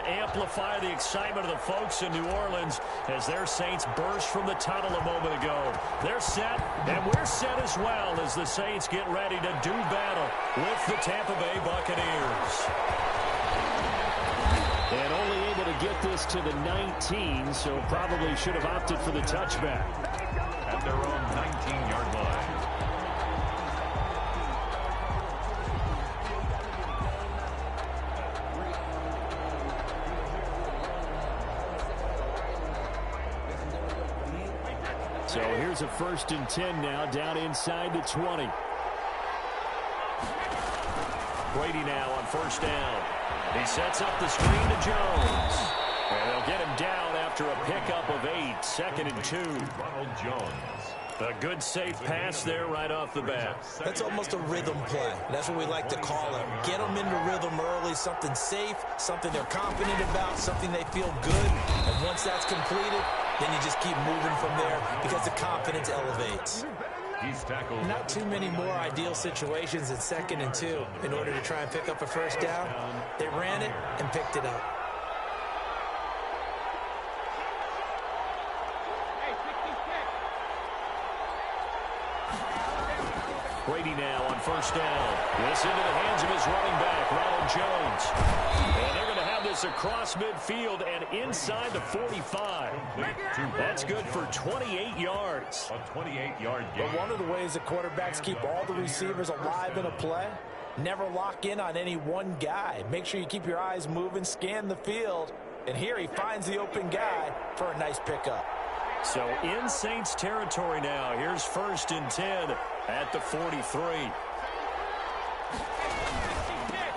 amplify the excitement of the folks in New Orleans as their Saints burst from the tunnel a moment ago. They're set, and we're set as well as the Saints get ready to do battle with the Tampa Bay Buccaneers. And only able to get this to the 19, so probably should have opted for the touchback. At their own 19-yard line. So here's a 1st and 10 now, down inside the 20. Brady now on 1st down. He sets up the screen to Jones. And they'll get him down after a pickup of 8, 2nd and 2. Ronald Jones. A good safe pass there right off the bat. That's almost a rhythm play. That's what we like to call it. Get them into rhythm early, something safe, something they're confident about, something they feel good. And once that's completed, then you just keep moving from there because the confidence elevates. He's tackled. Not too many more ideal situations at 2nd and 2 in order to try and pick up a 1st down. They ran it and picked it up. Brady now on 1st down. This into the hands of his running back, Ronald Jones. And they're going to have this across midfield and inside the 45. That's good for 28 yards. A 28-yard gain. But one of the ways that quarterbacks keep all the receivers alive in a play, never lock in on any one guy. Make sure you keep your eyes moving, scan the field. And here he finds the open guy for a nice pickup. So in Saints territory now. Here's 1st and 10 at the 43.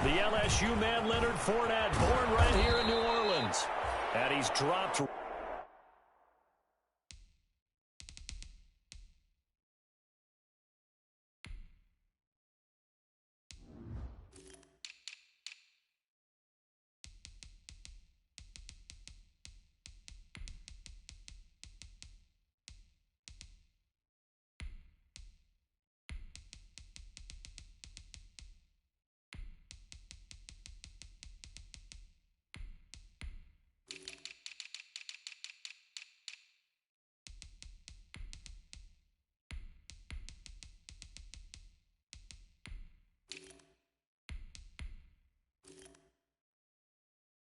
The LSU man, Leonard Fournette, born right here in New Orleans. And he's dropped.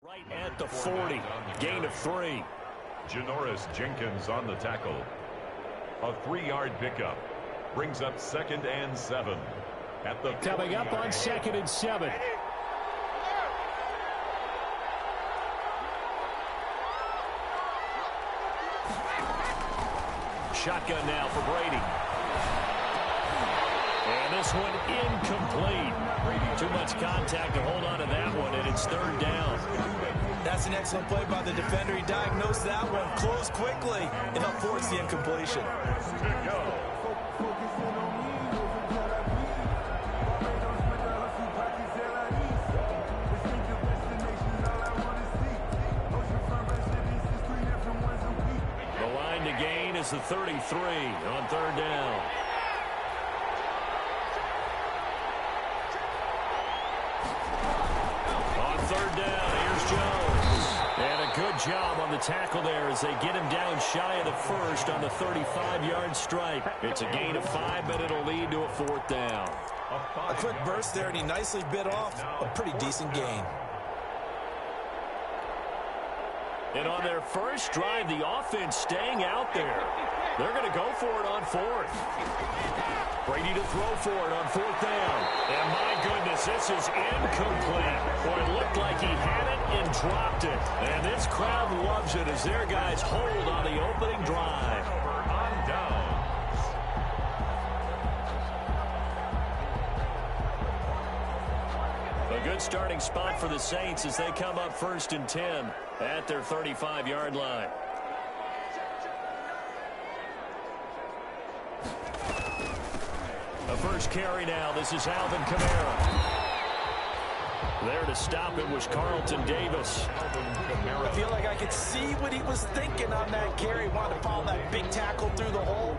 Right at the 40, gain of 3. Janoris Jenkins on the tackle. A 3-yard pickup. Brings up 2nd and 7. At the coming up on 2nd and 7. Shotgun now for Brady. And this one incomplete. Too much contact to hold on to that one, and it's 3rd down. That's an excellent play by the defender. He diagnosed that one, closed quickly, and up forced the incompletion. The line to gain is the 33 on 3rd down. Good job on the tackle there as they get him down shy of the 1st on the 35-yard strike. It's a gain of 5, but it'll lead to a 4th down. A quick burst there, and he nicely bit off a pretty decent gain. And on their first drive, the offense staying out there. They're going to go for it on 4th. Brady to throw for it on 4th down. And my goodness, this is incomplete. Boy, it looked like he had it and dropped it. And this crowd loves it as their guys hold on the opening drive. On down. A good starting spot for the Saints as they come up 1st and 10 at their 35-yard line. The first carry now. This is Alvin Kamara. There to stop it was Carlton Davis. I feel like I could see what he was thinking on that carry. Wanted to follow that big tackle through the hole.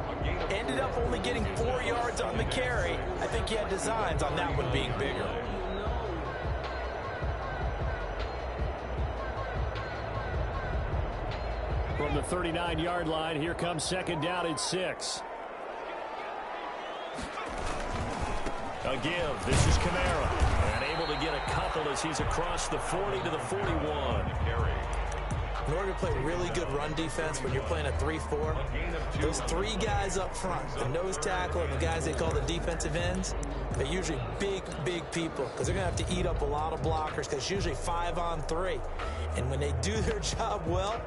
Ended up only getting 4 yards on the carry. I think he had designs on that one being bigger. From the 39-yard line, here comes second down and 6. A give. This is Kamara. And able to get a couple as he's across the 40 to the 41. In order to play really good run defense when you're playing a 3-4, those three guys up front, the nose tackle and the guys they call the defensive ends, they're usually big, big people because they're going to have to eat up a lot of blockers because it's usually 5-on-3. And when they do their job well,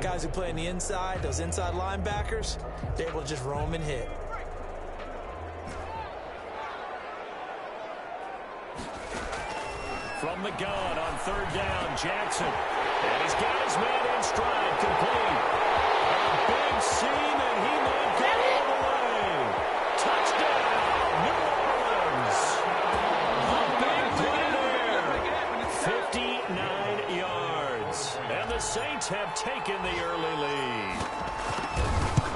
guys who play on the inside, those inside linebackers, they're able to just roam and hit. From the gun on third down, Jackson. And he's got his man in stride, complete. A big seam, and he might go all the way. Touchdown, New Orleans. A big play there. 59 yards. And the Saints have taken the early lead.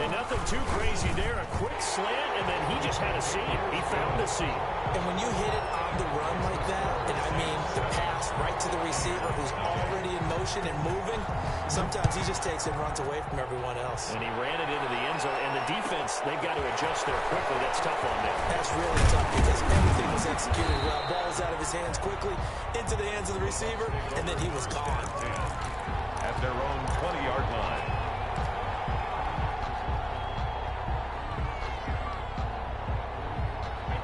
And nothing too crazy there. A quick slant, and then he just had a seam. He found a seam. And when you hit it on the run like that, and I mean the pass right to the receiver who's already in motion and moving, sometimes he just takes it and runs away from everyone else. And he ran it into the end zone. And the defense, they've got to adjust there quickly. That's tough on them. That's really tough because everything was executed well. Ball's out of his hands quickly, into the hands of the receiver, and then he was gone. At their own 20-yard line.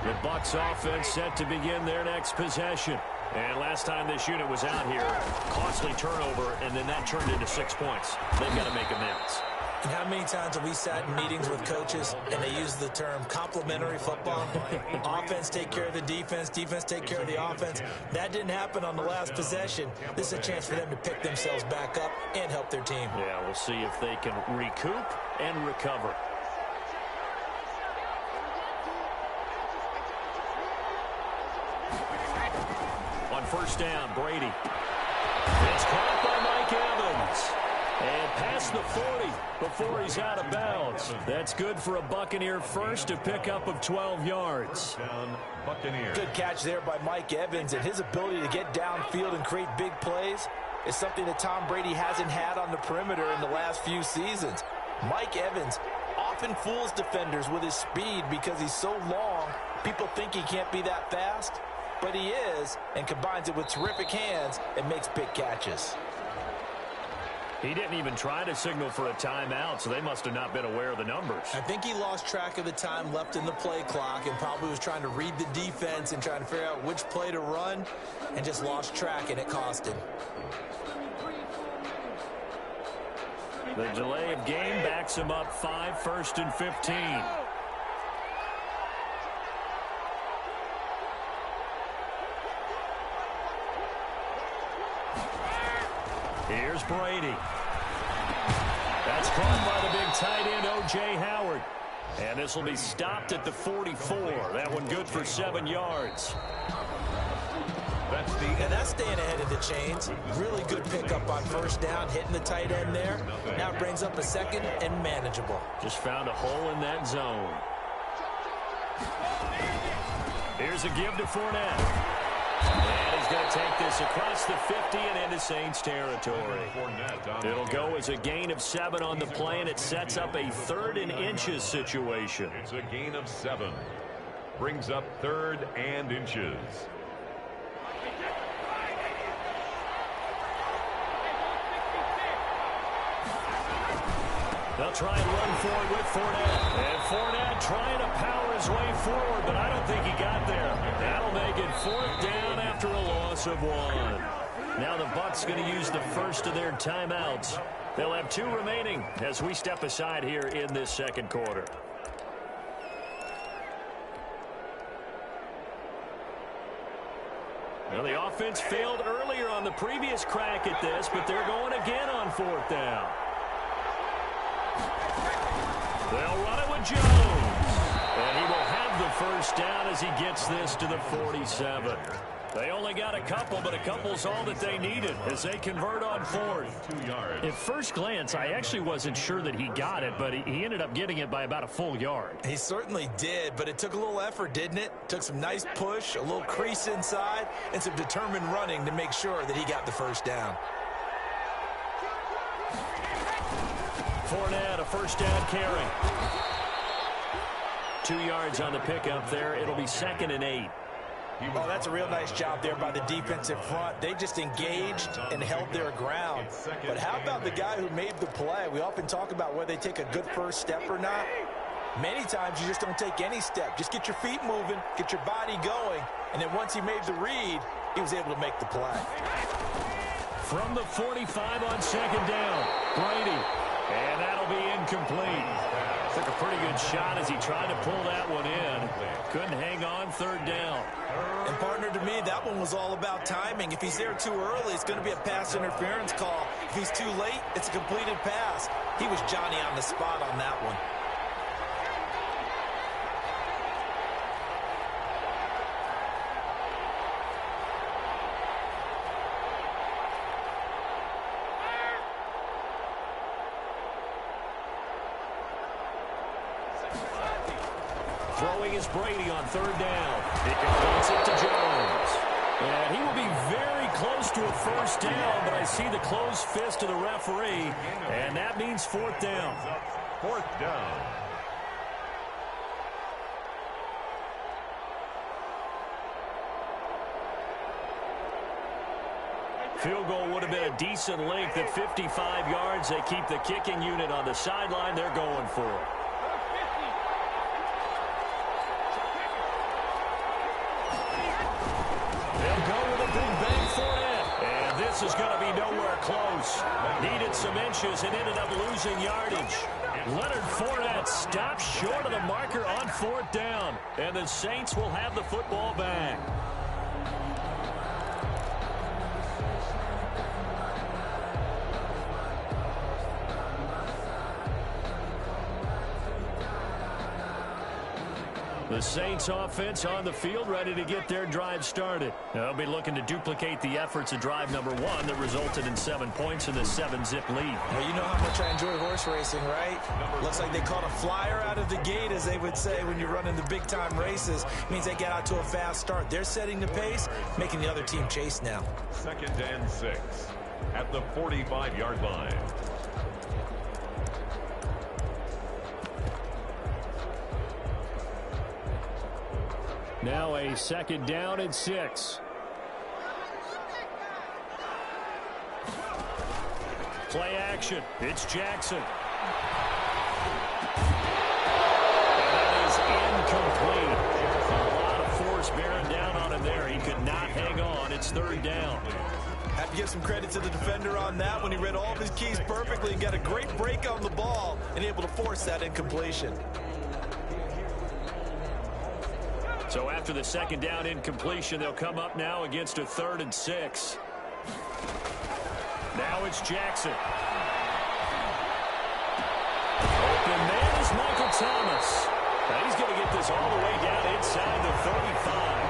The Bucs offense set to begin their next possession. And last time this unit was out here, costly turnover, and then that turned into 6 points. They've got to make amends. And how many times have we sat in meetings with coaches and they use the term complementary football? Offense take care of the defense, defense take care of the offense. That didn't happen on the last possession. This is a chance for them to pick themselves back up and help their team. Yeah, we'll see if they can recoup and recover. On first down, Brady. It's caught by Mike Evans. And past the 40 before he's out of bounds. That's good for a Buccaneer first, a pickup of 12 yards. Buccaneers. Good catch there by Mike Evans, and his ability to get downfield and create big plays is something that Tom Brady hasn't had on the perimeter in the last few seasons. Mike Evans often fools defenders with his speed because he's so long. People think he can't be that fast, but he is, and combines it with terrific hands and makes big catches. He didn't even try to signal for a timeout, so they must have not been aware of the numbers. I think he lost track of the time left in the play clock and probably was trying to read the defense and trying to figure out which play to run and just lost track, and it cost him. The delay of game backs him up 5, 1st and 15. Here's Brady. That's caught by the big tight end, O.J. Howard. And this will be stopped at the 44. That one good for 7 yards. And that's staying ahead of the chains. Really good pickup on first down, hitting the tight end there. Now brings up a second and manageable. Just found a hole in that zone. Here's a give to Fournette. And he's going to take this across the 50 and into Saints territory. It'll go as a gain of 7 on the play, and it sets up a 3rd and inches situation. It's a gain of 7. Brings up 3rd and inches. They'll try and run forward with Fournette. And Fournette trying to power his way forward, but I don't think he got there. That'll make it 4th down after a loss of 1. Now the Bucs going to use the first of their timeouts. They'll have 2 remaining as we step aside here in this second quarter. Well, the offense failed earlier on the previous crack at this, but they're going again on 4th down. They'll run it with Jones. And he will have the first down as he gets this to the 47. They only got a couple, but a couple's all that they needed as they convert on 4th. 2 yards. At first glance, I actually wasn't sure that he got it, but he ended up getting it by about a full yard. He certainly did, but it took a little effort, didn't it? Took some nice push, a little crease inside, and some determined running to make sure that he got the first down. Fournette, a first down carry. 2 yards on the pickup there. It'll be 2nd and 8. Oh, that's a real nice job there by the defensive front. They just engaged and held their ground. But how about the guy who made the play? We often talk about whether they take a good first step or not. Many times you just don't take any step. Just get your feet moving, get your body going, and then once he made the read, he was able to make the play. From the 45 on 2nd down, Brady. And that'll be incomplete. Took a pretty good shot as he tried to pull that one in. Couldn't hang on 3rd down. And partner, to me, that one was all about timing. If he's there too early, it's going to be a pass interference call. If he's too late, it's a completed pass. He was Johnny on the spot on that one. Throwing is Brady on 3rd down. He completes it to Jones. And he will be very close to a first down, but I see the closed fist of the referee, and that means 4th down. 4th down. Field goal would have been a decent length at 55 yards. They keep the kicking unit on the sideline. They're going for it. This is going to be nowhere close. Needed some inches and ended up losing yardage. Leonard Fournette stopped short of the marker on 4th down. And the Saints will have the football back. The Saints offense on the field, ready to get their drive started. They'll be looking to duplicate the efforts of drive number 1 that resulted in 7 points in the 7-zip lead. Well, you know how much I enjoy horse racing, right? Looks like they caught a flyer out of the gate, as they would say when you're running the big-time races. Means they get out to a fast start. They're setting the pace, making the other team chase now. 2nd and 6 at the 45-yard line. Now a 2nd down and 6. Play action. It's Jackson. And that is incomplete. A lot of force bearing down on him there. He could not hang on. It's 3rd down. Have to give some credit to the defender on that when he read all of his keys perfectly and got a great break on the ball and able to force that incompletion. So after the 2nd down incompletion, they'll come up now against a 3rd and 6. Now it's Jackson. Open man is Michael Thomas. Now he's going to get this all the way down inside the 35.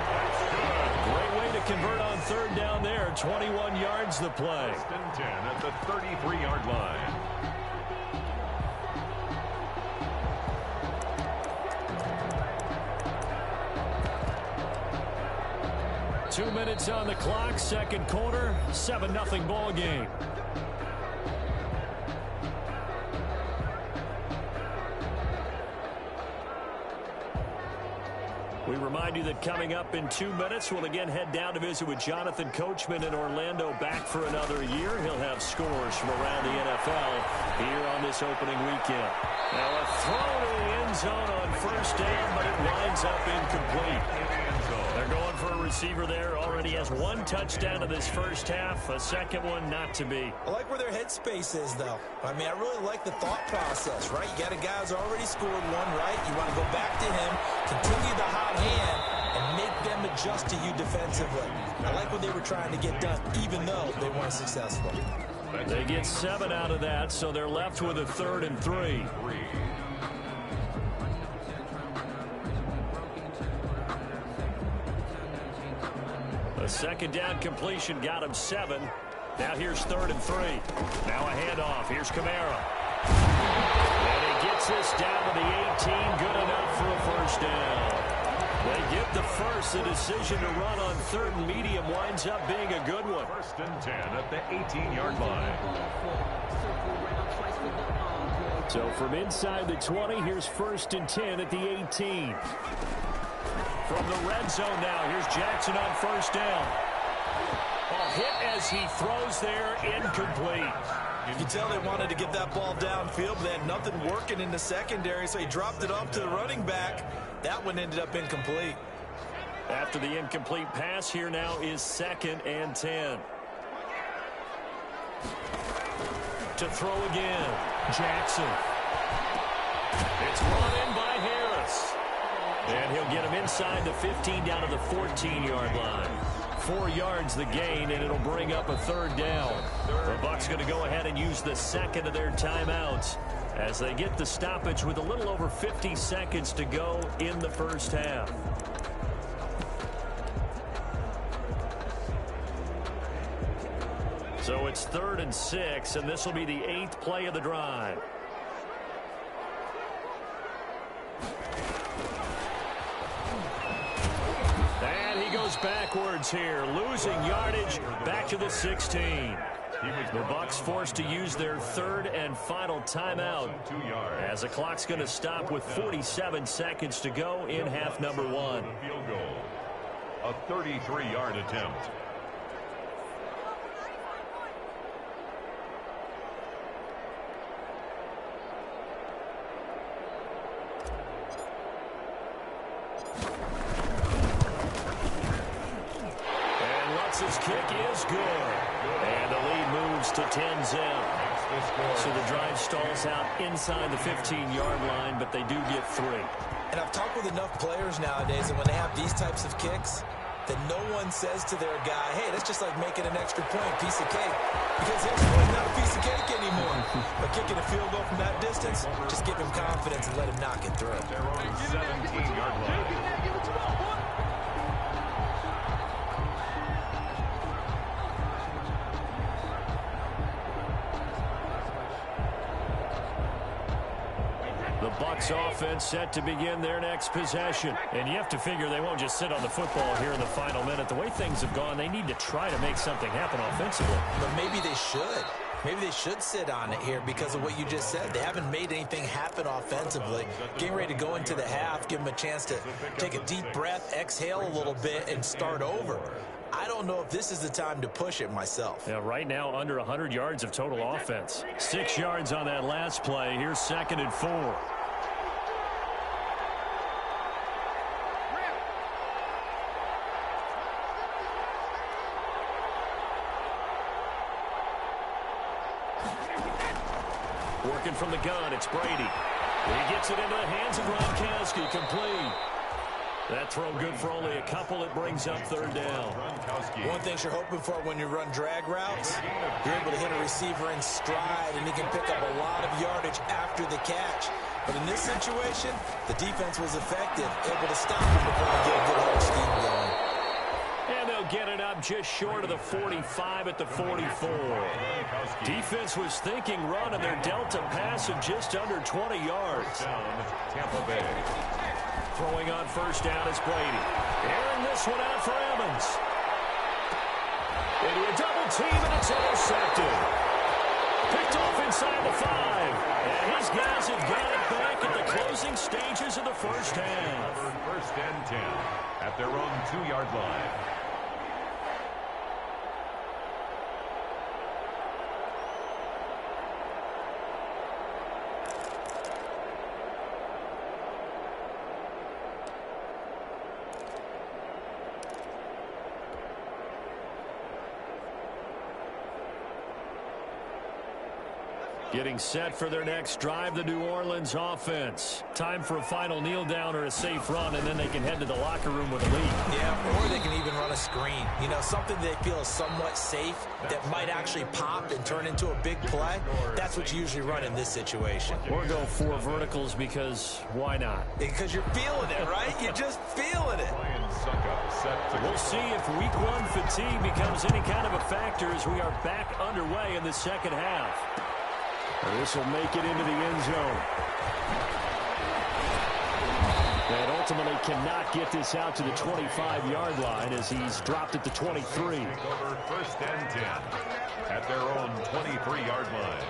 Great way to convert on 3rd down there. 21 yards the play. 1st and 10 at the 33-yard line. Two minutes on the clock, 2nd quarter, 7-0 ball game. We remind you that coming up in 2 minutes, we'll again head down to visit with Jonathan Coachman in Orlando, back for another year. He'll have scores from around the NFL here on this opening weekend. Now a throw to the end zone on 1st down, but it winds up incomplete. They're going for a receiver there. Already has 1 touchdown in this 1st half. A 2nd one not to be. I like where their headspace is, though. I mean, I really like the thought process, right? You got a guy who's already scored 1, right? You want to go back to him, continue the hot hand, and make them adjust to you defensively. I like what they were trying to get done, even though they weren't successful. They get 7 out of that, so they're left with a 3rd and 3. A 2nd down completion got him 7. Now here's 3rd and 3. Now a handoff. Here's Kamara. And he gets this down to the 18. Good enough for a 1st down. They get the first. The decision to run on 3rd and medium winds up being a good one. 1st and 10 at the 18-yard line. So from inside the 20, here's 1st and 10 at the 18. From the red zone now, here's Jackson on 1st down. A hit as he throws there, incomplete. You can tell they wanted to get that ball downfield, but they had nothing working in the secondary, so he dropped it off to the running back. That one ended up incomplete. After the incomplete pass, here now is 2nd and 10. To throw again, Jackson. It's brought in by Harris. And he'll get him inside the 15 down to the 14-yard line. 4 yards the gain, and it'll bring up a 3rd down. The Bucs going to go ahead and use the 2nd of their timeouts as they get the stoppage with a little over 50 seconds to go in the 1st half. So it's 3rd and 6, and this will be the 8th play of the drive. And he goes backwards here, losing yardage back to the 16. The Bucs forced to use their 3rd and final timeout as the clock's going to stop with 47 seconds to go in half number 1. Field goal. A 33-yard attempt. His kick is good. And the lead moves to 10-zip. So the drive stalls out inside the 15-yard line, but they do get 3. And I've talked with enough players nowadays that when they have these types of kicks, that no one says to their guy, hey, that's just like making an extra point, piece of cake. Because extra point not a piece of cake anymore. But kicking a field goal from that distance, just give him confidence and let him knock it through. Their own 17-yard line. Bucs offense set to begin their next possession. And you have to figure they won't just sit on the football here in the final minute. The way things have gone, they need to try to make something happen offensively. But maybe they should. Maybe they should sit on it here because of what you just said. They haven't made anything happen offensively. Getting ready to go into the half, give them a chance to take a deep breath, exhale a little bit, and start over. I don't know if this is the time to push it myself. Yeah, right now under 100 yards of total offense. 6 yards on that last play. Here's 2nd and 4. Working from the gun, it's Brady. He gets it into the hands of Gronkowski, complete. That throw good for only a couple. It brings up 3rd down. One thing you're hoping for when you run drag routes, you're able to hit a receiver in stride, and he can pick up a lot of yardage after the catch. But in this situation, the defense was effective, able to stop him before they get a good whole scheme going. And they'll get it up just short of the 45 at the 44. Defense was thinking run, and they're dealt a pass of just under 20 yards. Tampa Bay. Throwing on 1st down is Brady. Airing this one out for Evans. Into a double team, and it's intercepted. Picked off inside the 5. And his guys have got it back at the closing stages of the 1st half. 1st and 10 at their own 2-yard line. Getting set for their next drive, the New Orleans offense. Time for a final kneel down or a safe run, and then they can head to the locker room with a lead. Yeah, or they can even run a screen. You know, something they feel is somewhat safe that might actually pop and turn into a big play. That's what you usually run in this situation. Or go 4 verticals because why not? Because you're feeling it, right? You're just feeling it. We'll see if week 1 fatigue becomes any kind of a factor as we are back underway in the 2nd half. This will make it into the end zone. And ultimately cannot get this out to the 25-yard line as he's dropped at the 23. Over 1st and 10 at their own 23-yard line.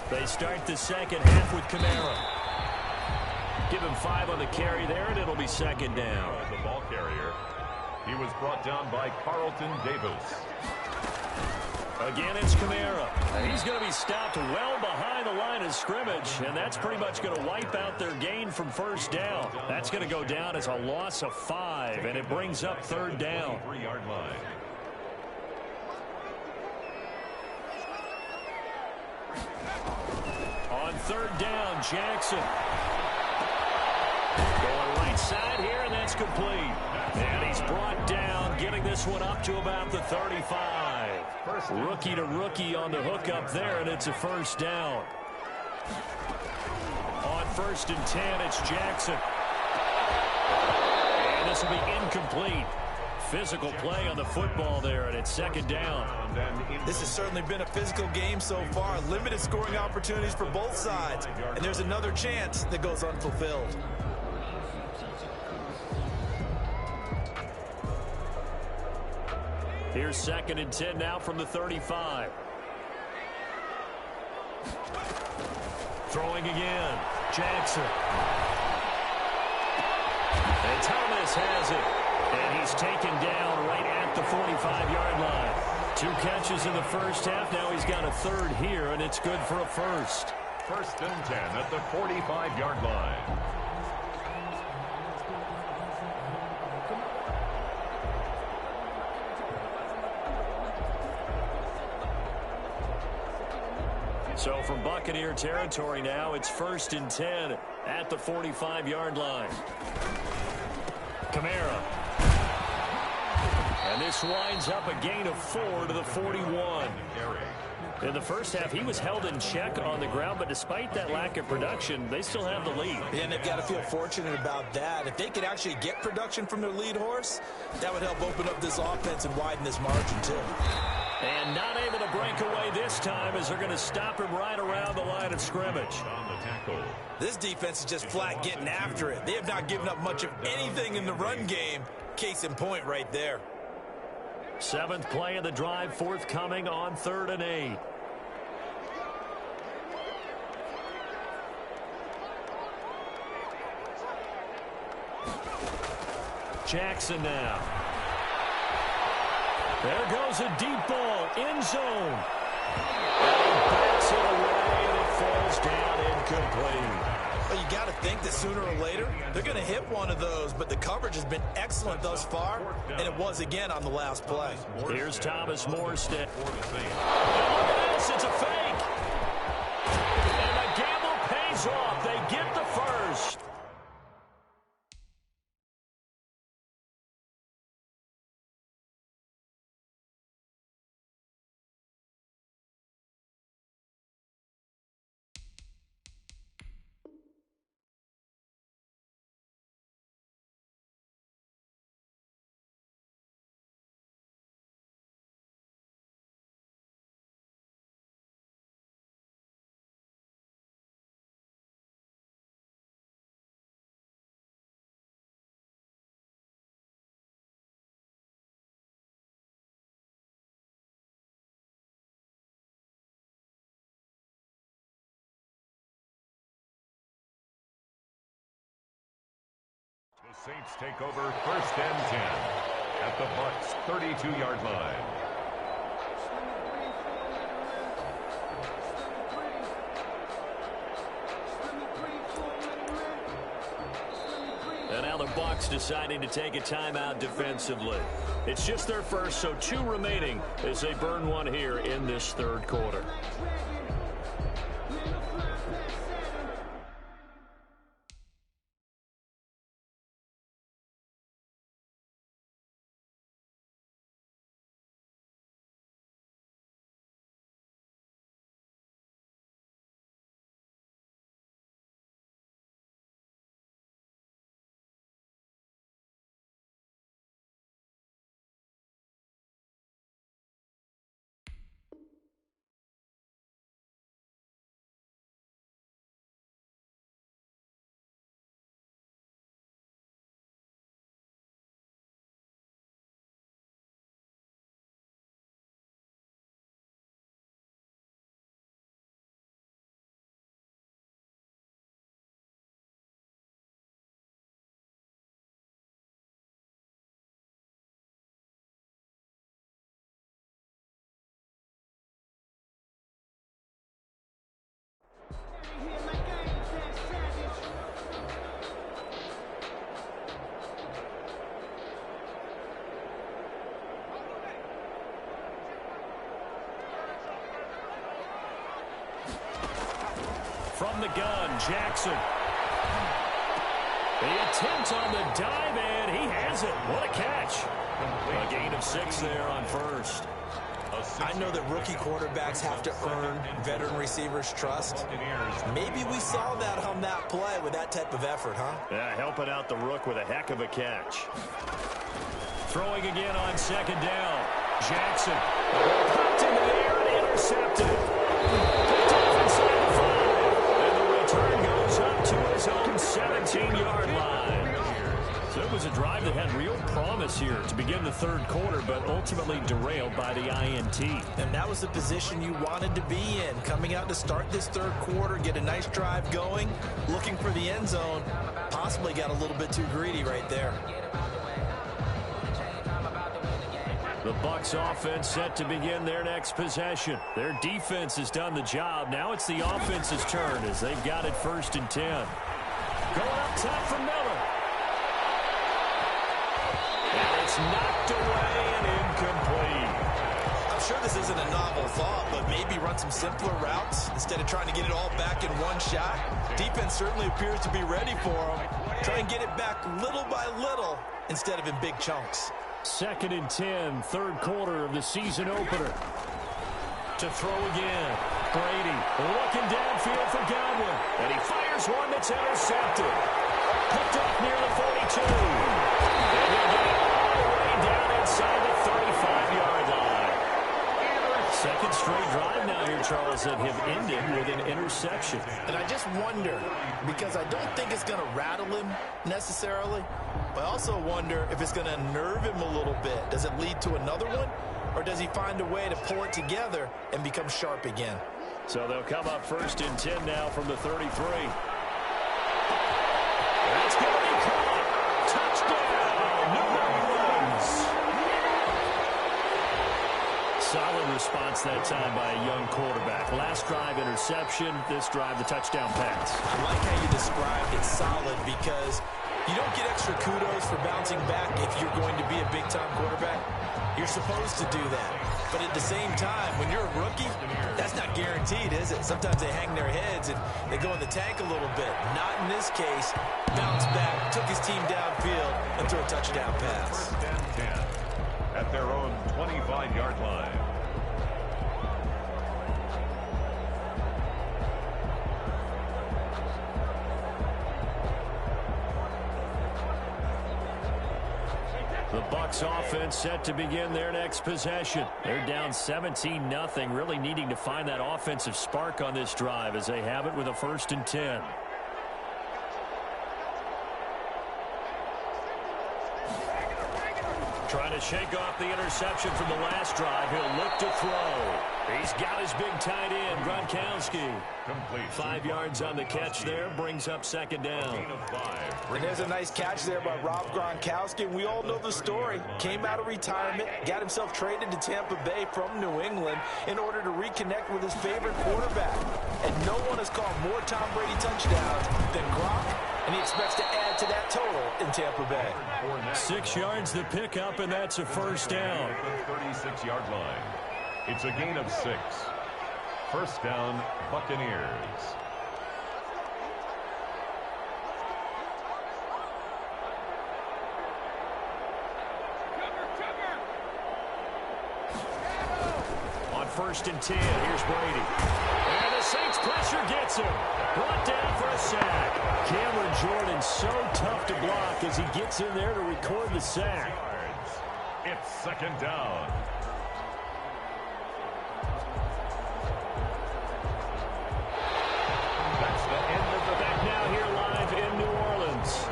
They start the second half with Kamara. Give him 5 on the carry there, and it'll be second down. The ball carrier. He was brought down by Carlton Davis. Again, it's Kamara. And he's going to be stopped well behind the line of scrimmage, and that's pretty much going to wipe out their gain from first down. That's going to go down as a loss of 5, and it brings up third down. 3-yard line. On third down, Jackson. Going right side here, and that's complete. And he's brought down, getting this one up to about the 35. Rookie to rookie on the hook up there, and it's a first down. On 1st and 10, it's Jackson. And this will be incomplete. Physical play on the football there, and it's second down. This has certainly been a physical game so far. Limited scoring opportunities for both sides. And there's another chance that goes unfulfilled. Here's 2nd and 10 now from the 35. Throwing again. Jackson. And Thomas has it. And he's taken down right at the 45-yard line. 2 catches in the first half. Now he's got a third here, and it's good for a first. 1st and 10 at the 45-yard line. So from Buccaneer territory now, it's 1st and 10 at the 45-yard line. Kamara. And this winds up a gain of 4 to the 41. In the first half, he was held in check on the ground, but despite that lack of production, they still have the lead. Yeah, and they've got to feel fortunate about that. If they could actually get production from their lead horse, that would help open up this offense and widen this margin, too. And not able to break away this time as they're going to stop him right around the line of scrimmage. On the tackle. This defense is just flat getting after it. They have not given up much of anything in the run game. Case in point right there. 7th play of the drive forthcoming on 3rd and 8. Jackson now. There goes a deep ball, end zone. And he backs it away, and it falls down incomplete. Well, you got to think that sooner or later, they're going to hit one of those, but the coverage has been excellent thus far, and it was again on the last play. Here's Thomas Morstead. And look at this, it's a fake. And the gamble pays off. They get the first. The Saints take over 1st and 10 at the Bucs' 32-yard line. And now the Bucs deciding to take a timeout defensively. It's just their first, so 2 remaining as they burn one here in this 3rd quarter. the gun. Jackson. The attempt on the dive, and he has it. What a catch. A gain of 6 there on first. I know that rookie quarterbacks have to earn veteran receivers' trust. Maybe we saw that on that play with that type of effort, huh? Yeah, helping out the rook with a heck of a catch. Throwing again on second down. Jackson. Popped in the air and intercepted. Picked off inside the 5. And the return goes up to his own 17-yard line. So it was a drive that had real promise here to begin the third quarter, but ultimately derailed by the INT. And that was the position you wanted to be in. Coming out to start this third quarter, get a nice drive going, looking for the end zone. Possibly got a little bit too greedy right there. The Bucs offense set to begin their next possession. Their defense has done the job. Now it's the offense's turn as they've got it 1st and 10. Going up top for Miller. And it's knocked away and incomplete. I'm sure this isn't a novel thought, but maybe run some simpler routes instead of trying to get it all back in one shot. Defense certainly appears to be ready for them. Try and get it back little by little instead of in big chunks. 2nd and 10, third quarter of the season opener. To throw again. Brady looking downfield for Godwin. And he fires one that's intercepted. Picked off near the 42. And he'll get it all the way down inside the 35-yard line. Second straight drive now here, Charles, that have ended with an interception. And I just wonder, because I don't think it's going to rattle him necessarily, but I also wonder if it's going to nerve him a little bit. Does it lead to another one, or does he find a way to pull it together and become sharp again? So they'll come up 1st and 10 now from the 33. That's going to be caught. Touchdown, New Orleans. Solid response that time by a young quarterback. Last drive, interception. This drive, the touchdown pass. I like how you described it solid because you don't get extra kudos for bouncing back if you're going to be a big-time quarterback. You're supposed to do that. But at the same time, when you're a rookie, that's not guaranteed, is it? Sometimes they hang their heads and they go in the tank a little bit. Not in this case. Bounced back, took his team downfield, and threw a touchdown pass. 1st and 10 at their own 25-yard line. The Bucs offense set to begin their next possession. They're down 17-0, really needing to find that offensive spark on this drive as they have it with a 1st and 10. Trying to shake off the interception from the last drive. He'll look to throw. He's got his big tight end, Gronkowski. Complete. 5 yards on the catch there, brings up 2nd down. Gain of 5. And there's a nice catch there by Rob Gronkowski, and we all know the story. Came out of retirement, got himself traded to Tampa Bay from New England in order to reconnect with his favorite quarterback. And no one has caught more Tom Brady touchdowns than Gronk, and he expects to add to that total in Tampa Bay. 6 yards the pickup, and that's a 1st down. The 36-yard line. It's a gain of 6. 1st down, Buccaneers. On 1st and 10, here's Brady. And the Saints pressure gets him. Brought down for a sack. Cameron Jordan so tough to block as he gets in there to record the sack. It's 2nd down. That's the end of the Back now here live in New Orleans.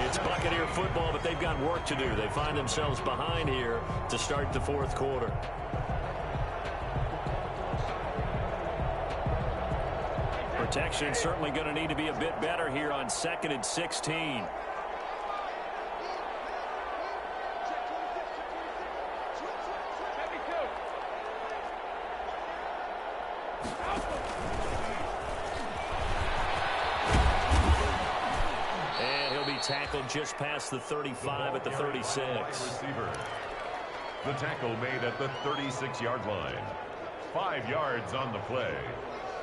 It's Buccaneer football, but they've got work to do. They find themselves behind here to start the 4th quarter. Protection certainly going to need to be a bit better here on 2nd and 16. And he'll be tackled just past the 35 at the 36. Receiver. The tackle made at the 36-yard line. 5 yards on the play.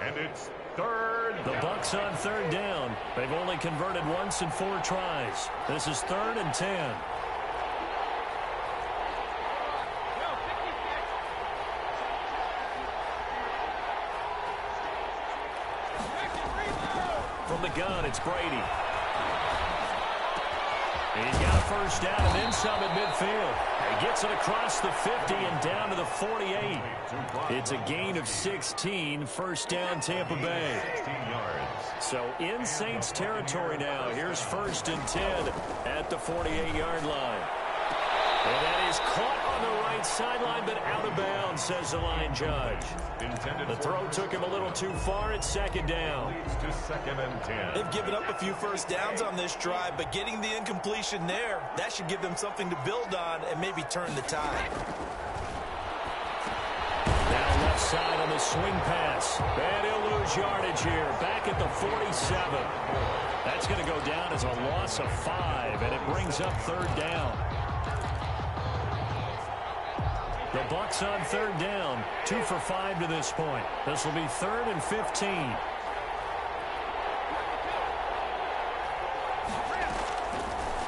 And it's Third. The Bucs on third down. They've only converted once in 4 tries. This is 3rd and 10. From the gun, it's Brady. He's got a first down and then some at midfield. He gets it across the 50 and down to the 48. It's a gain of 16, first down Tampa Bay. 16 yards. So in Saints territory now. Here's 1st and 10 at the 48-yard line. And that is caught on the right sideline, but out of bounds, says the line judge. The throw took him a little too far at 2nd down. Leads to 2nd and 10. They've given up a few first downs on this drive, but getting the incompletion there, that should give them something to build on and maybe turn the tide. Now left side on the swing pass. And he'll lose yardage here. Back at the 47. That's going to go down as a loss of 5, and it brings up 3rd down. The Bucs on 3rd down, 2 for 5 to this point. This will be 3rd and 15.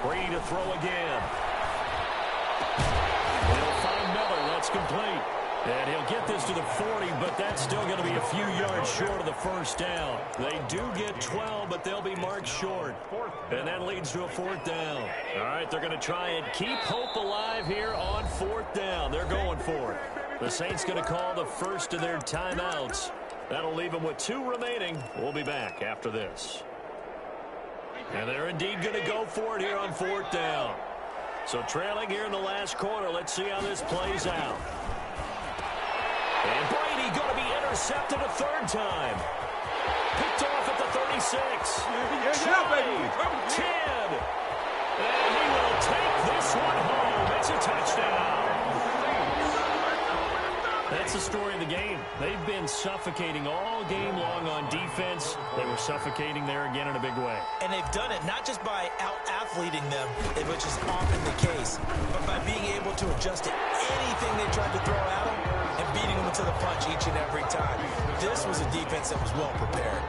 Brady to throw again. He'll find Miller. That's complete. And he'll get this to the 40, but that's still going to be a few yards short of the first down. They do get 12, but they'll be marked short. And that leads to a 4th down. All right, they're going to try and keep hope alive here on 4th down. They're going for it. The Saints going to call the first of their timeouts. That'll leave them with 2 remaining. We'll be back after this. And they're indeed going to go for it here on 4th down. So trailing here in the last quarter. Let's see how this plays out. And Brady going to be intercepted a 3rd time. Picked off at the 36. 10. And he will take this one home. It's a touchdown. That's the story of the game. They've been suffocating all game long on defense. They were suffocating there again in a big way. And they've done it not just by out-athleting them, which is often the case, but by being able to adjust to anything they tried to throw at them and beating them to the punch each and every time. This was a defense that was well prepared.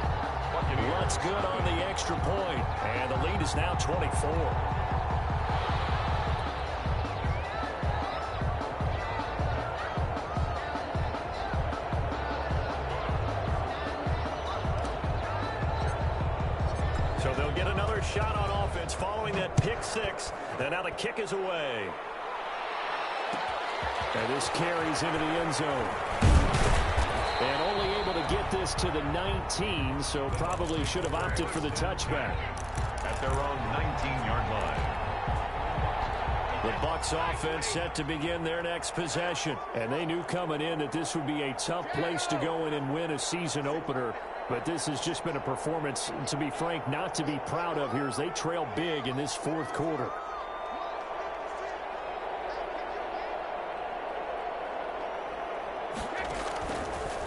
Lutz good on the extra point, and the lead is now 24. So they'll get another shot on offense following that pick 6. And now the kick is away. And this carries into the end zone. And only able to get this to the 19, so probably should have opted for the touchback. At their own 19-yard line. The Bucs offense set to begin their next possession. And they knew coming in that this would be a tough place to go in and win a season opener. But this has just been a performance, to be frank, not to be proud of here as they trail big in this 4th quarter.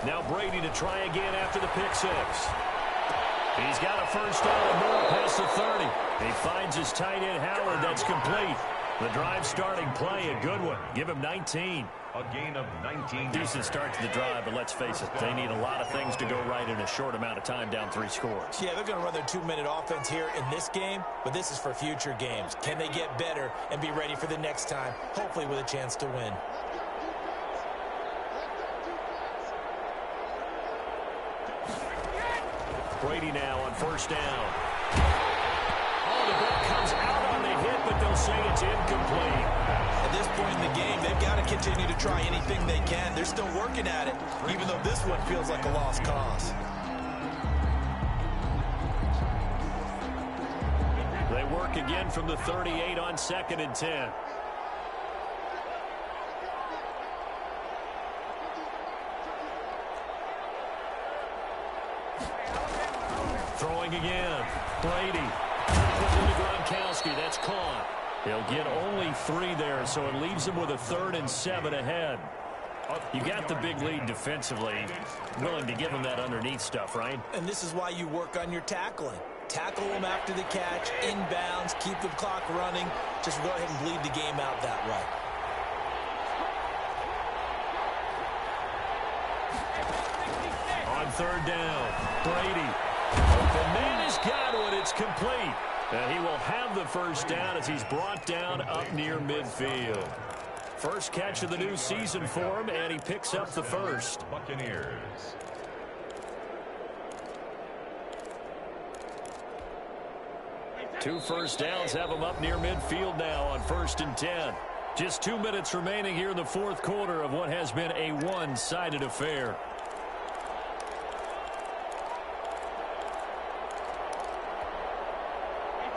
Now Brady to try again after the pick 6. He's got a first down and more past the 30. He finds his tight end Howard. That's complete. The drive starting play, a good one. Give him 19. A gain of 19. Decent start to the drive, but let's face it, they need a lot of things to go right in a short amount of time down 3 scores. Yeah, they're going to run their 2-minute offense here in this game, but this is for future games. Can they get better and be ready for the next time, hopefully with a chance to win? Brady now on first down. Oh, the ball comes out on the hit, but they'll say it's incomplete. At this point in the game, they've got to continue to try anything they can. They're still working at it, even though this one feels like a lost cause. They work again from the 38 on 2nd and 10. Throwing again. Brady. Put into Gronkowski. That's caught. He'll get only 3 there, so it leaves him with a 3rd and 7 ahead. You got the big lead defensively. Willing to give him that underneath stuff, right? And this is why you work on your tackling. Tackle them after the catch, inbounds, keep the clock running. Just go ahead and bleed the game out that way. On third down, Brady. The man has got it. It's complete. And he will have the first down as he's brought down up near midfield. First catch of the new season for him, and he picks up the first. Buccaneers. Two first downs have him up near midfield now on 1st and 10. Just 2 minutes remaining here in the fourth quarter of what has been a one-sided affair.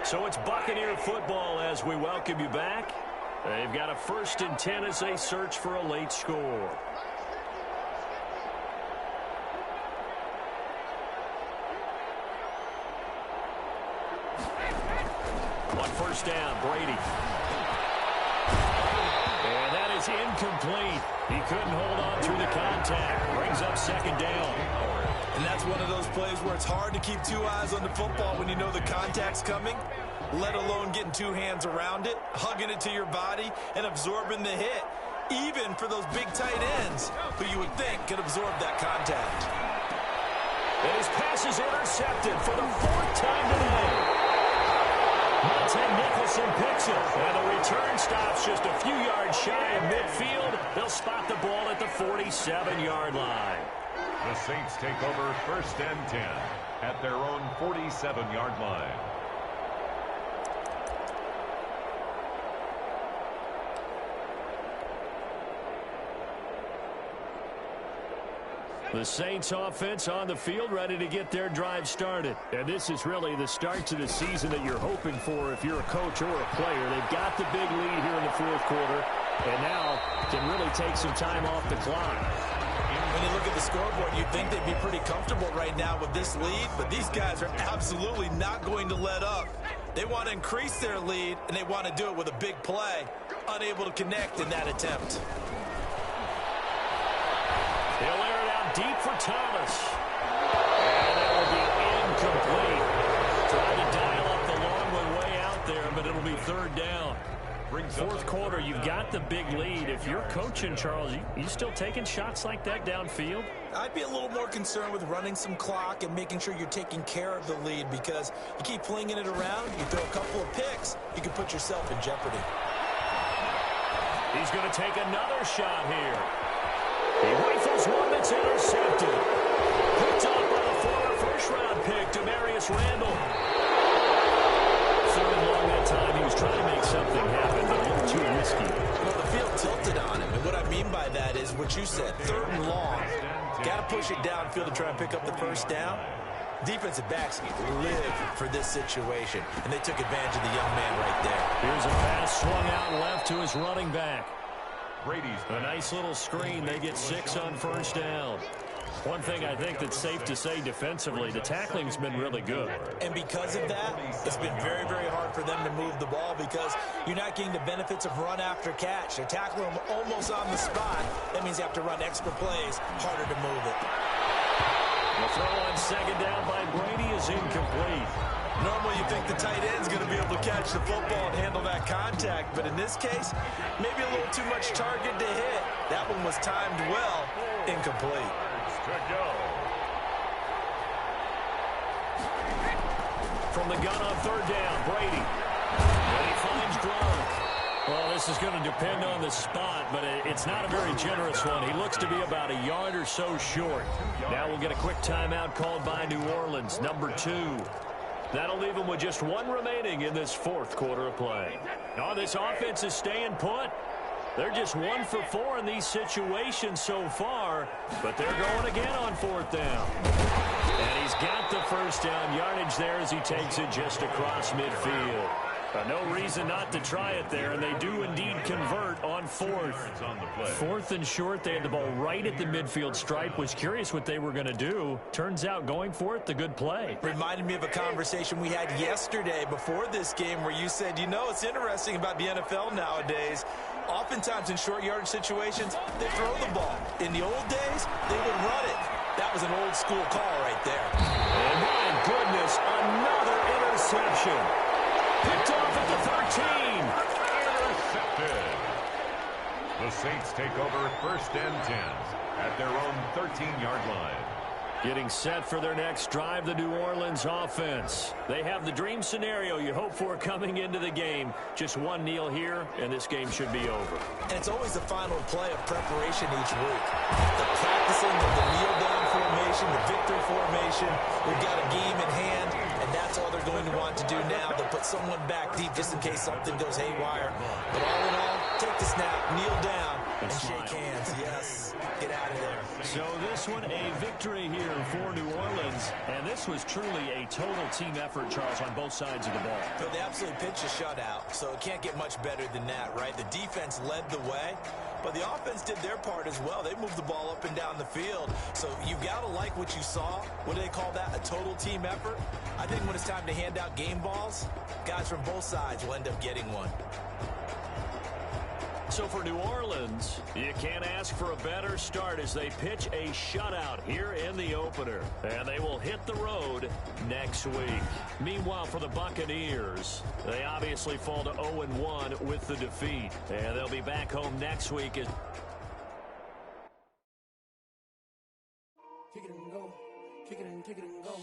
So it's Buccaneer football as we welcome you back. They've got a 1st and 10 as they search for a late score. On first down, Brady. And that is incomplete. He couldn't hold on through the contact. Brings up 2nd down. And that's one of those plays where it's hard to keep 2 eyes on the football when you know the contact's coming, let alone getting 2 hands around it, hugging it to your body, and absorbing the hit, even for those big tight ends who you would think could absorb that contact. And his pass is intercepted for the 4th time today. Nicholson picks it, and the return stops just a few yards shy of midfield. They'll spot the ball at the 47-yard line. The Saints take over 1st and 10 at their own 47-yard line. The Saints offense on the field ready to get their drive started. And this is really the start to the season that you're hoping for if you're a coach or a player. They've got the big lead here in the fourth quarter and now can really take some time off the clock. When you look at the scoreboard, you'd think they'd be pretty comfortable right now with this lead, but these guys are absolutely not going to let up. They want to increase their lead, and they want to do it with a big play. Unable to connect in that attempt. He'll air it out deep for Thomas. And that will be incomplete. Trying to dial up the long one way out there, but it'll be 3rd down. Fourth quarter, you've got the big lead. If you're coaching, Charles, you still taking shots like that downfield? I'd be a little more concerned with running some clock and making sure you're taking care of the lead, because you keep flinging it around, you throw a couple of picks, you can put yourself in jeopardy. He's going to take another shot here. He rifles one that's intercepted. Picked off by the former first-round pick, Demarius Randall. 3rd and long that time. He was trying to make something happen, but a little too risky. Well, the field tilted on him, and what I mean by that is what you said, 3rd and long. Got to push it downfield to try and pick up the first down. Defensive backs live for this situation, and they took advantage of the young man right there. Here's a pass swung out left to his running back. Brady's a nice little screen. They get 6 on 1st down. One thing I think that's safe to say defensively, the tackling's been really good. And because of that, it's been very, very hard for them to move the ball because you're not getting the benefits of run after catch. They're tackling them almost on the spot. That means you have to run extra plays, harder to move it. The throw on 2nd down by Brady is incomplete. Normally you think the tight end's going to be able to catch the football and handle that contact, but in this case, maybe a little too much target to hit. That one was timed well, incomplete. to go. From the gun on 3rd down, Brady. And he finds Gronk. Well, this is going to depend on the spot, but it's not a very generous one. He looks to be about a yard or so short. Now we'll get a quick timeout called by New Orleans, number 2. That'll leave them with just 1 remaining in this 4th quarter of play. Oh, this offense is staying put. They're just 1 for 4 in these situations so far, but they're going again on 4th down. And he's got the first down yardage there as he takes it just across midfield. No reason not to try it there, and they do indeed convert on 4th. 4th and short, they had the ball right at the midfield stripe. Was curious what they were going to do. Turns out going for it, the good play. Reminded me of a conversation we had yesterday before this game where you said, you know, it's interesting about the NFL nowadays. Oftentimes in short yardage situations, they throw the ball. In the old days, they would run it. That was an old school call right there. And my goodness, another interception. Picked off at the 13. Intercepted. The Saints take over 1st and 10 at their own 13-yard line. Getting set for their next drive, the New Orleans offense. They have the dream scenario you hope for coming into the game. Just one kneel here, and this game should be over. And it's always the final play of preparation each week. The practicing of the kneel-down formation, the victory formation. We've got a game in hand, and that's all they're going to want to do now. They'll put someone back deep just in case something goes haywire. But all in all, take the snap, kneel down, and shake hands. Yes, get out of there. So this one, a victory here for New Orleans. And this was truly a total team effort, Charles, on both sides of the ball. So they absolutely pitched a shutout, so it can't get much better than that, right? The defense led the way, but the offense did their part as well. They moved the ball up and down the field. So you've got to like what you saw. What do they call that? A total team effort? I think when it's time to hand out game balls, guys from both sides will end up getting one. So for New Orleans, you can't ask for a better start as they pitch a shutout here in the opener. And they will hit the road next week. Meanwhile, for the Buccaneers, they obviously fall to 0-1 with the defeat. And they'll be back home next week. Kick it and go. Kick it and go.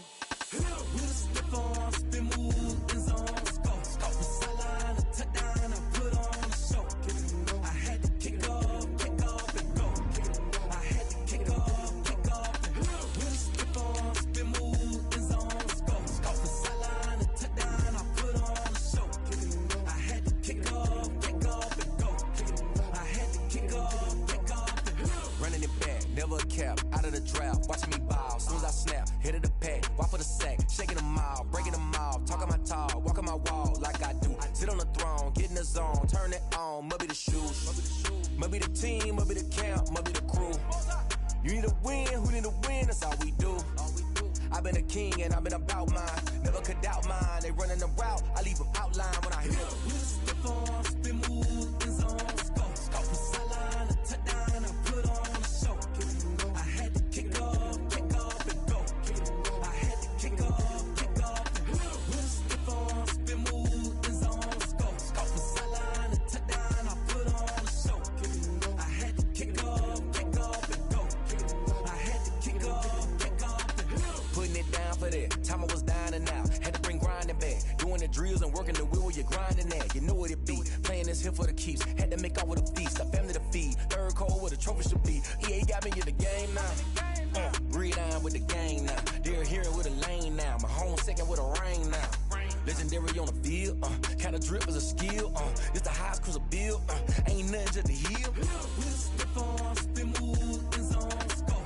With a stiff arm, spin move, in zone, go. Off the sideline, a touchdown, I put on a show. Kick it and go. I had to kick off and go. Kick it and go. I had to kick off and go. With a stiff arm, spin move, in zone, go. Off the sideline, a touchdown, I put on a show. Kick it and go. I had to kick off and go. Kick it and go. I had to kick off and go. Running it back, never a cap, out of the draft, watching me ball, soon as I snap, hit of the pack, walk for the sack, shaking them all, breaking them off, talking my talk, walking my wall like I do, sit on the throne, get in the zone, turn it on, must be the shoes, must be the team, must be the camp, must be the crew, you need a win, who need a win, that's all we do, I've been a king and I've been about mine, never could doubt mine, they running the route, I leave them outline when I hit them. With a stiff arm, spin move, in zone, go. Off the sideline, a touchdown, I put on a show. Kick it and go. I had to kick off and go. Kick it and go. I had to kick off and go. With a stiff arm, spin move, in zone, go. Off the sideline, a touchdown, I put on a show. Kick it and go. I had to kick off and go. Kick it and go. I had to kick off and go. Putting it down for that, time I was down and out, had to bring grinding back, doing the drills and working the wheel where you're grinding at, you know what it be, playing this here for the keeps, had to make out with a feast, a family to feed, third cold where the trophy should be, EA got me in the game now, read on with the game now, they're hearing with a lane now, my home second with a rain now, legendary on the field, kind of drip is a skill, it's the highest cruiser bill, ain't nothing just to heal. With a stiff arm, spin move, in zone, go.